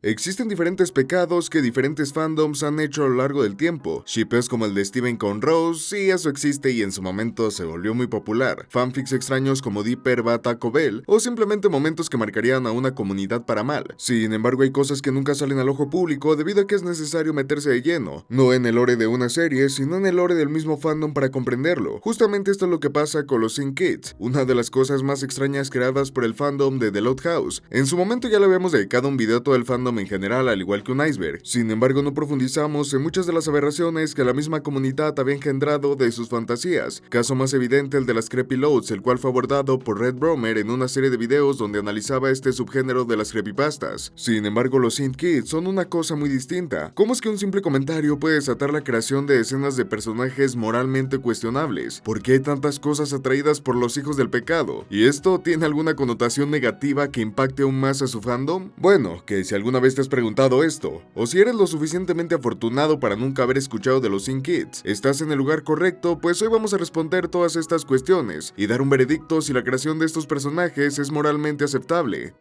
Existen diferentes pecados que diferentes fandoms han hecho a lo largo del tiempo. Shippeos como el de Steven con Rose, sí, eso existe y en su momento se volvió muy popular. Fanfics extraños como Dipper va a Taco Bell, o simplemente momentos que marcarían a una comunidad para mal. Sin embargo, hay cosas que nunca salen al ojo público debido a que es necesario meterse de lleno, no en el lore de una serie, sino en el lore del mismo fandom para comprenderlo. Justamente esto es lo que pasa con los Sync Kids, una de las cosas más extrañas creadas por el fandom de The Loud House. En su momento ya le habíamos dedicado un video a todo el fandom en general, al igual que un iceberg. Sin embargo, no profundizamos en muchas de las aberraciones que la misma comunidad había engendrado de sus fantasías. Caso más evidente el de las Creepy Loads, el cual fue abordado por Red Bromer en una serie de videos donde analizaba este subgénero de las creepypastas. Sin embargo, los Sync Kids son una cosa muy distinta. ¿Cómo es que un simple comentario puede desatar la creación de escenas de personajes moralmente cuestionables? ¿Por qué hay tantas cosas atraídas por los hijos del pecado? ¿Y esto tiene alguna connotación negativa que impacte aún más a su fandom? Bueno, que si alguna vez te has preguntado esto, o si eres lo suficientemente afortunado para nunca haber escuchado de los Sync Kids, estás en el lugar correcto, pues hoy vamos a responder todas estas cuestiones y dar un veredicto si la creación de estos personajes es moralmente aceptable.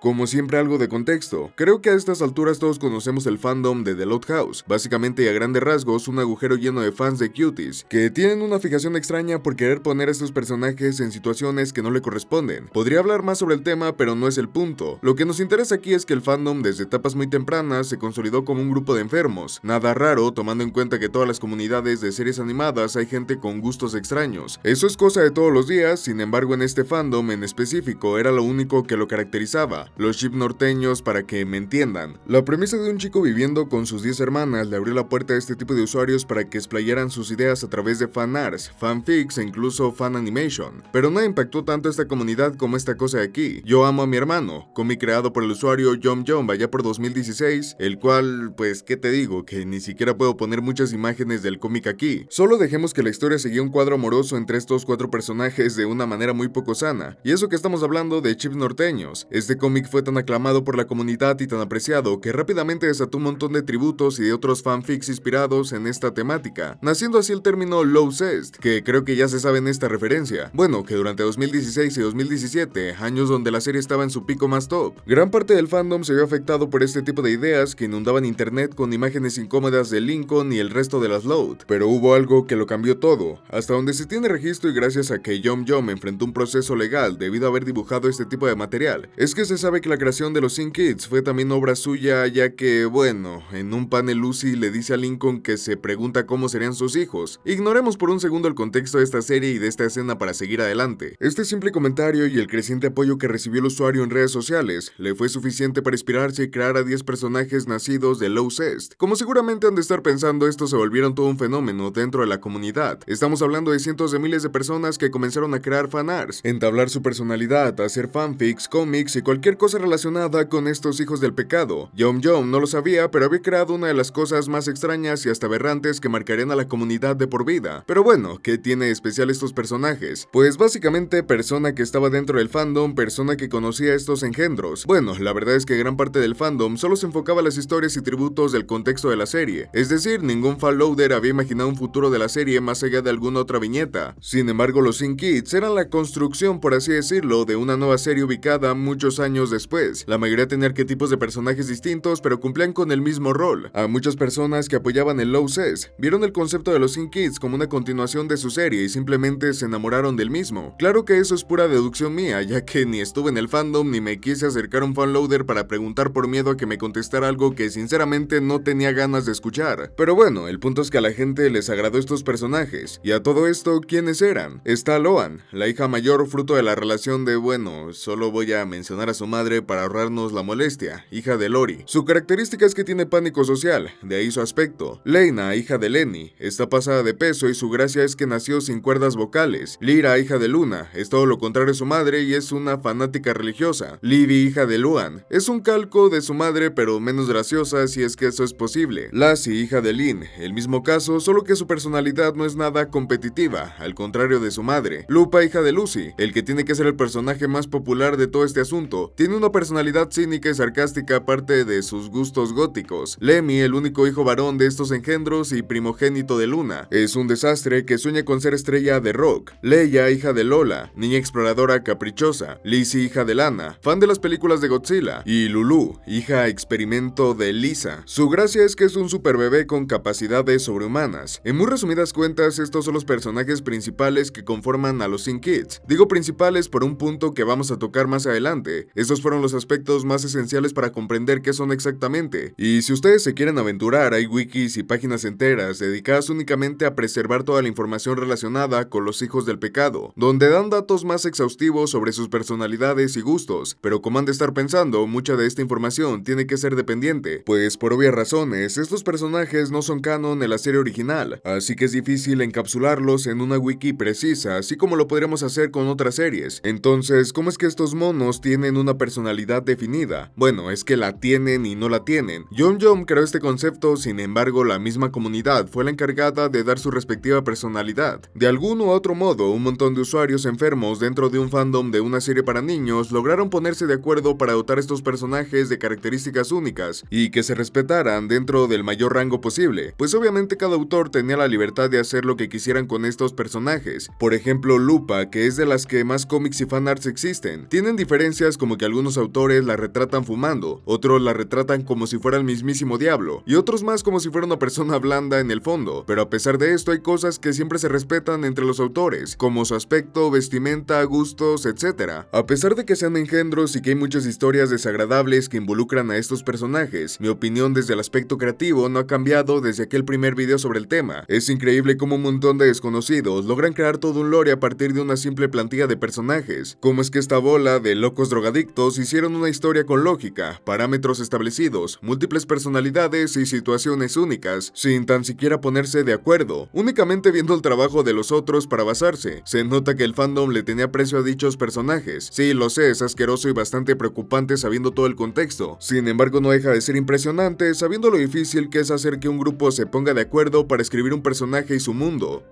Como siempre, algo de contexto. Creo que a estas alturas todos conocemos el fandom de The Loud House, básicamente y a grandes rasgos un agujero lleno de fans de cuties, que tienen una fijación extraña por querer poner a estos personajes en situaciones que no le corresponden. Podría hablar más sobre el tema, pero no es el punto. Lo que nos interesa aquí es que el fandom desde etapas muy tempranas se consolidó como un grupo de enfermos. Nada raro, tomando en cuenta que todas las comunidades de series animadas hay gente con gustos extraños. Eso es cosa de todos los días, sin embargo en este fandom en específico era lo único que lo caracterizaba. Los ship norteños, para que me entiendan. La premisa de un chico viviendo con sus 10 hermanas le abrió la puerta a este tipo de usuarios para que explayaran sus ideas a través de fanarts, fanfics e incluso fan animation. Pero nada impactó tanto a esta comunidad como esta cosa de aquí. Yo amo a mi hermano, cómic creado por el usuario Yom Yom allá por 2016, el cual, pues, ¿qué te digo? Que ni siquiera puedo poner muchas imágenes del cómic aquí. Solo dejemos que la historia seguía un cuadro amoroso entre estos 4 personajes de una manera muy poco sana. Y eso que estamos hablando de chips norteños. Este cómic fue tan aclamado por la comunidad y tan apreciado que rápidamente desató un montón de tributos y de otros fanfics inspirados en esta temática, naciendo así el término Low Cest, que creo que ya se sabe en esta referencia. Bueno, que durante 2016 y 2017, años donde la serie estaba en su pico más top, gran parte del fandom se vio afectado por este tipo de ideas que inundaban internet con imágenes incómodas de Lincoln y el resto de las Load. Pero hubo algo que lo cambió todo, hasta donde se tiene registro y gracias a que Yom Yom enfrentó un proceso legal debido a haber dibujado este tipo de material, es que se sabe que la creación de los Sync Kids fue también obra suya, ya que, bueno, en un panel Lucy le dice a Lincoln que se pregunta cómo serían sus hijos. Ignoremos por un segundo el contexto de esta serie y de esta escena para seguir adelante. Este simple comentario y el creciente apoyo que recibió el usuario en redes sociales le fue suficiente para inspirarse y crear a 10 personajes nacidos de Low Cest. Como seguramente han de estar pensando, estos se volvieron todo un fenómeno dentro de la comunidad. Estamos hablando de cientos de miles de personas que comenzaron a crear fanarts, entablar su personalidad, hacer fanfics, cómics y cualquier cosa relacionada con estos hijos del pecado. Yom Yom no lo sabía, pero había creado una de las cosas más extrañas y hasta aberrantes que marcarían a la comunidad de por vida. Pero bueno, ¿qué tiene de especial estos personajes? Pues básicamente persona que estaba dentro del fandom, persona que conocía estos engendros. Bueno, la verdad es que gran parte del fandom solo se enfocaba a las historias y tributos del contexto de la serie. Es decir, ningún fanloader había imaginado un futuro de la serie más allá de alguna otra viñeta. Sin embargo, los Sync Kids eran la construcción, por así decirlo, de una nueva serie ubicada muchos años después. La mayoría tenía arquetipos de personajes distintos, pero cumplían con el mismo rol. A muchas personas que apoyaban el Low Cest vieron el concepto de los Sync Kids como una continuación de su serie y simplemente se enamoraron del mismo. Claro que eso es pura deducción mía, ya que ni estuve en el fandom ni me quise acercar a un fanloader para preguntar por miedo a que me contestara algo que sinceramente no tenía ganas de escuchar. Pero bueno, el punto es que a la gente les agradó estos personajes. Y a todo esto, ¿quiénes eran? Está Loan, la hija mayor fruto de la relación de, bueno, solo voy a mencionar a su madre para ahorrarnos la molestia, hija de Lori. Su característica es que tiene pánico social, de ahí su aspecto. Lena, hija de Lenny, está pasada de peso y su gracia es que nació sin cuerdas vocales. Lyra, hija de Luna, es todo lo contrario a su madre y es una fanática religiosa. Livy, hija de Luan, es un calco de su madre pero menos graciosa si es que eso es posible. Lassie, hija de Lynn, el mismo caso, solo que su personalidad no es nada competitiva, al contrario de su madre. Lupa, hija de Lucy, el que tiene que ser el personaje más popular de todo este asunto, tiene tiene una personalidad cínica y sarcástica aparte de sus gustos góticos. Lemmy, el único hijo varón de estos engendros y primogénito de Luna, es un desastre que sueña con ser estrella de rock. Leia, hija de Lola, niña exploradora caprichosa. Lizzie, hija de Lana, fan de las películas de Godzilla. Y Lulu, hija experimento de Lisa. Su gracia es que es un super bebé con capacidades sobrehumanas. En muy resumidas cuentas, estos son los personajes principales que conforman a los Sin Kids. Digo principales por un punto que vamos a tocar más adelante. Estos fueron los aspectos más esenciales para comprender qué son exactamente. Y si ustedes se quieren aventurar, hay wikis y páginas enteras dedicadas únicamente a preservar toda la información relacionada con los hijos del pecado, donde dan datos más exhaustivos sobre sus personalidades y gustos. Pero como han de estar pensando, mucha de esta información tiene que ser dependiente, pues por obvias razones, estos personajes no son canon en la serie original, así que es difícil encapsularlos en una wiki precisa, así como lo podríamos hacer con otras series. Entonces, ¿cómo es que estos monos tienen una personalidad definida? Bueno, es que la tienen y no la tienen. John creó este concepto, sin embargo, la misma comunidad fue la encargada de dar su respectiva personalidad. De algún u otro modo, un montón de usuarios enfermos dentro de un fandom de una serie para niños lograron ponerse de acuerdo para dotar a estos personajes de características únicas y que se respetaran dentro del mayor rango posible, pues obviamente cada autor tenía la libertad de hacer lo que quisieran con estos personajes. Por ejemplo, Lupa, que es de las que más cómics y fanarts existen, tienen diferencias como que algunos autores la retratan fumando, otros la retratan como si fuera el mismísimo diablo, y otros más como si fuera una persona blanda en el fondo, pero a pesar de esto hay cosas que siempre se respetan entre los autores, como su aspecto, vestimenta, gustos, etc. A pesar de que sean engendros y que hay muchas historias desagradables que involucran a estos personajes, mi opinión desde el aspecto creativo no ha cambiado desde aquel primer video sobre el tema. Es increíble cómo un montón de desconocidos logran crear todo un lore a partir de una simple plantilla de personajes. Cómo es que esta bola de locos drogadictos hicieron una historia con lógica, parámetros establecidos, múltiples personalidades y situaciones únicas, sin tan siquiera ponerse de acuerdo, únicamente viendo el trabajo de los otros para basarse. Se nota que el fandom le tenía aprecio a dichos personajes. Sí, lo sé, es asqueroso y bastante preocupante sabiendo todo el contexto. Sin embargo, no deja de ser impresionante sabiendo lo difícil que es hacer que un grupo se ponga de acuerdo para escribir un personaje y su mundo.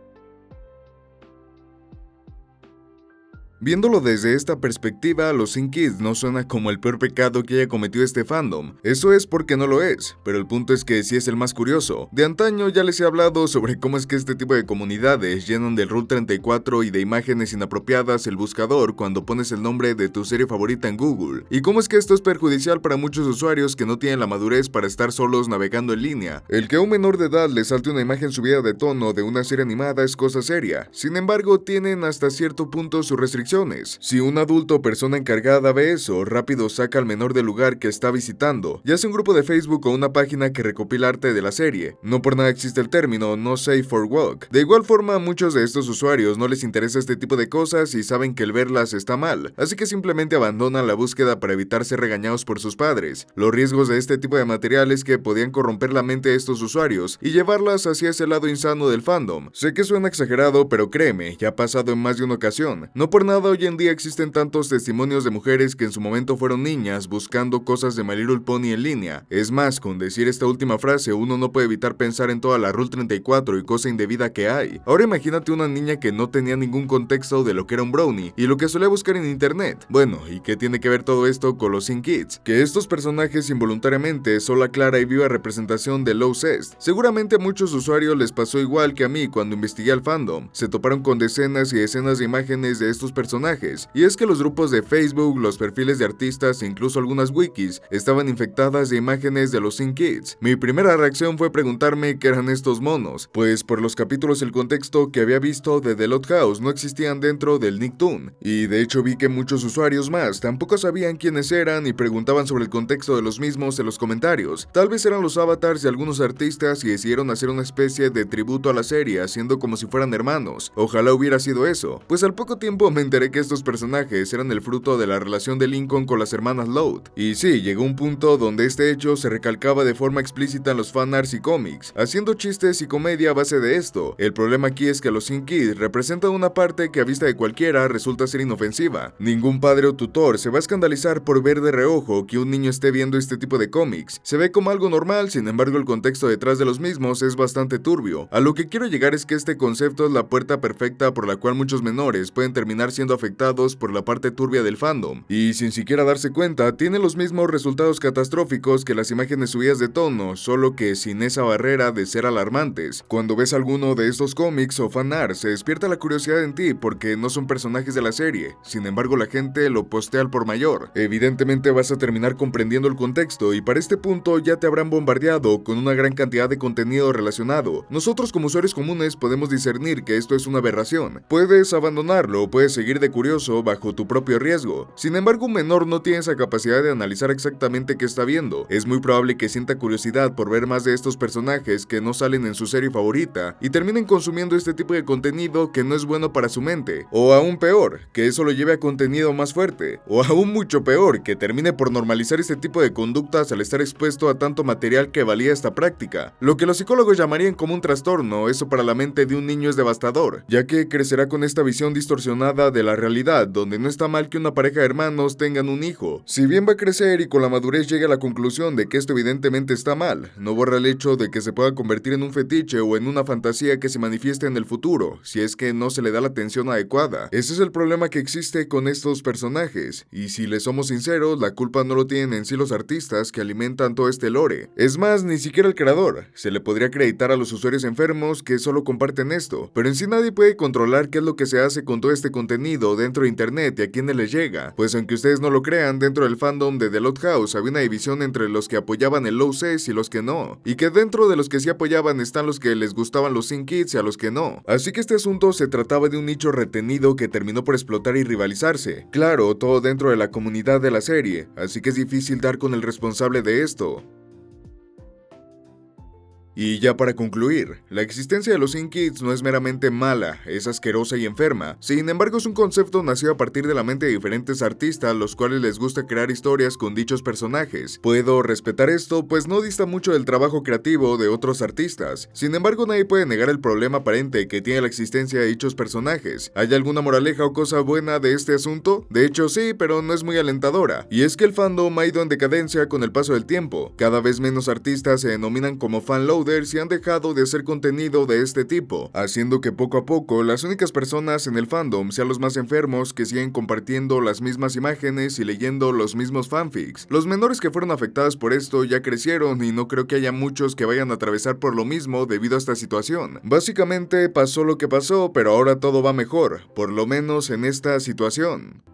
Viéndolo desde esta perspectiva, los Sin Kids no suena como el peor pecado que haya cometido este fandom. Eso es porque no lo es, pero el punto es que sí es el más curioso. De antaño ya les he hablado sobre cómo es que este tipo de comunidades llenan del Rule 34 y de imágenes inapropiadas el buscador cuando pones el nombre de tu serie favorita en Google, y cómo es que esto es perjudicial para muchos usuarios que no tienen la madurez para estar solos navegando en línea. El que a un menor de edad le salte una imagen subida de tono de una serie animada es cosa seria. Sin embargo, tienen hasta cierto punto sus restricciones. Si un adulto o persona encargada ve eso, rápido saca al menor del lugar que está visitando, ya sea un grupo de Facebook o una página que recopila arte de la serie. No por nada existe el término no safe for work. De igual forma, a muchos de estos usuarios no les interesa este tipo de cosas y saben que el verlas está mal, así que simplemente abandonan la búsqueda para evitar ser regañados por sus padres. Los riesgos de este tipo de material es que podían corromper la mente de estos usuarios y llevarlas hacia ese lado insano del fandom. Sé que suena exagerado, pero créeme, ya ha pasado en más de una ocasión. No por nada hoy en día existen tantos testimonios de mujeres que en su momento fueron niñas buscando cosas de My Little Pony en línea. Es más, con decir esta última frase uno no puede evitar pensar en toda la Rule 34 y cosa indebida que hay. Ahora imagínate una niña que no tenía ningún contexto de lo que era un brownie y lo que solía buscar en internet. Bueno, ¿y qué tiene que ver todo esto con los Sin Kids? Que estos personajes involuntariamente son la clara y viva representación de Low Zest. Seguramente a muchos usuarios les pasó igual que a mí cuando investigué al fandom. Se toparon con decenas y decenas de imágenes de estos personajes, y es que los grupos de Facebook, los perfiles de artistas e incluso algunas wikis estaban infectadas de imágenes de los Sin Kids. Mi primera reacción fue preguntarme qué eran estos monos, pues por los capítulos y el contexto que había visto de The Loud House no existían dentro del Nicktoon, y de hecho vi que muchos usuarios más tampoco sabían quiénes eran y preguntaban sobre el contexto de los mismos en los comentarios. Tal vez eran los avatars de algunos artistas y decidieron hacer una especie de tributo a la serie haciendo como si fueran hermanos. Ojalá hubiera sido eso, pues al poco tiempo me enteré que estos personajes eran el fruto de la relación de Lincoln con las hermanas Loud. Y sí, llegó un punto donde este hecho se recalcaba de forma explícita en los fanarts y cómics, haciendo chistes y comedia a base de esto. El problema aquí es que los Sin Kids representan una parte que a vista de cualquiera resulta ser inofensiva. Ningún padre o tutor se va a escandalizar por ver de reojo que un niño esté viendo este tipo de cómics. Se ve como algo normal, sin embargo el contexto detrás de los mismos es bastante turbio. A lo que quiero llegar es que este concepto es la puerta perfecta por la cual muchos menores pueden terminar siendo siendo afectados por la parte turbia del fandom, y sin siquiera darse cuenta, tienen los mismos resultados catastróficos que las imágenes subidas de tono, solo que sin esa barrera de ser alarmantes. Cuando ves alguno de estos cómics o fanart, se despierta la curiosidad en ti porque no son personajes de la serie, sin embargo la gente lo postea al por mayor. Evidentemente vas a terminar comprendiendo el contexto y para este punto ya te habrán bombardeado con una gran cantidad de contenido relacionado. Nosotros como usuarios comunes podemos discernir que esto es una aberración. Puedes abandonarlo o puedes seguir de curioso bajo tu propio riesgo. Sin embargo, un menor no tiene esa capacidad de analizar exactamente qué está viendo. Es muy probable que sienta curiosidad por ver más de estos personajes que no salen en su serie favorita y terminen consumiendo este tipo de contenido que no es bueno para su mente. O aún peor, que eso lo lleve a contenido más fuerte. O aún mucho peor, que termine por normalizar este tipo de conductas al estar expuesto a tanto material que valía esta práctica. Lo que los psicólogos llamarían como un trastorno, eso para la mente de un niño es devastador, ya que crecerá con esta visión distorsionada de la realidad, donde no está mal que una pareja de hermanos tengan un hijo. Si bien va a crecer y con la madurez llegue a la conclusión de que esto evidentemente está mal, no borra el hecho de que se pueda convertir en un fetiche o en una fantasía que se manifieste en el futuro, si es que no se le da la atención adecuada. Ese es el problema que existe con estos personajes, y si les somos sinceros, la culpa no lo tienen en sí los artistas que alimentan todo este lore. Es más, ni siquiera el creador. Se le podría acreditar a los usuarios enfermos que solo comparten esto, pero en sí nadie puede controlar qué es lo que se hace con todo este contenido dentro de internet y a quiénes les llega. Pues aunque ustedes no lo crean, dentro del fandom de The Loud House había una división entre los que apoyaban el low ses y los que no, y que dentro de los que sí apoyaban están los que les gustaban los Sin Kids y a los que no. Así que este asunto se trataba de un nicho retenido que terminó por explotar y rivalizarse. Claro, todo dentro de la comunidad de la serie, así que es difícil dar con el responsable de esto. Y ya para concluir, la existencia de los Sin Kids no es meramente mala, es asquerosa y enferma. Sin embargo, es un concepto nacido a partir de la mente de diferentes artistas, los cuales les gusta crear historias con dichos personajes. Puedo respetar esto, pues no dista mucho del trabajo creativo de otros artistas. Sin embargo, nadie puede negar el problema aparente que tiene la existencia de dichos personajes. ¿Hay alguna moraleja o cosa buena de este asunto? De hecho sí, pero no es muy alentadora. Y es que el fandom ha ido en decadencia con el paso del tiempo. Cada vez menos artistas se denominan como fanloaders y han dejado de hacer contenido de este tipo, haciendo que poco a poco las únicas personas en el fandom sean los más enfermos que siguen compartiendo las mismas imágenes y leyendo los mismos fanfics. Los menores que fueron afectados por esto ya crecieron y no creo que haya muchos que vayan a atravesar por lo mismo debido a esta situación. Básicamente pasó lo que pasó, pero ahora todo va mejor, por lo menos en esta situación.